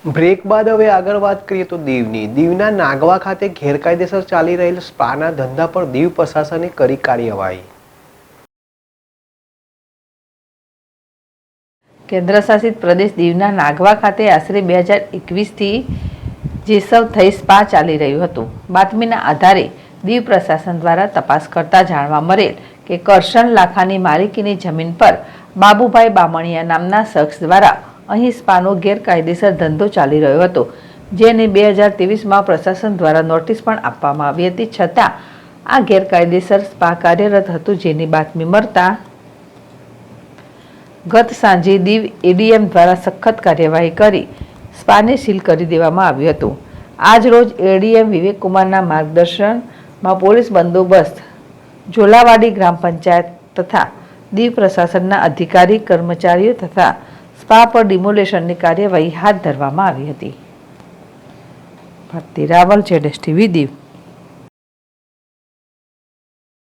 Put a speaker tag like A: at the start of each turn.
A: Break બાદ હવે આગળ વાત કરીએ તો દીવના નાગવા ખાતે ગેરકાયદેસર ચાલી રહેલ સ્પાના ધંધા પર દીવ પ્રશાસને કરી કાર્યવાહી।
B: કેન્દ્રશાસિત પ્રદેશ દીવના નાગવા ખાતે આશરે 2021થી જેસવ થઈ સ્પા ચાલી રહ્યું હતું। બાતમીના આધારે દીવ પ્રશાસન દ્વારા તપાસ કરતા જાણવા મળેલ કે કરશન લાખાની માલિકીની જમીન પર બાબુભાઈ બામણિયા નામના શખ્સ દ્વારા અહીં સ્પાનો ગેરકાયદેસર ધંધો ચાલી રહ્યો હતો, જેને 2023માં પ્રશાસન દ્વારા નોટિસ પણ આપવામાં આવી હતી, છતાં આ ગેરકાયદેસર સ્પા કાર્યરત હતું, જેની બાતમી મળતા ગત સાંજે દીવ એડીએમ દ્વારા સખત કાર્યવાહી કરી સ્પાને સીલ કરી દેવામાં આવ્યું હતું। આજ રોજ એડીએમ વિવેકકુમારના માર્ગદર્શનમાં પોલીસ બંદોબસ્ત, ઝોલાવાડી ગ્રામ પંચાયત તથા દીવ પ્રશાસનના અધિકારી કર્મચારીઓ તથા સ્પા પર ડિમોલેશનની કાર્યવાહી હાથ ધરવામાં આવી હતી। ભારતી રાવલ, ZSTV દીવ।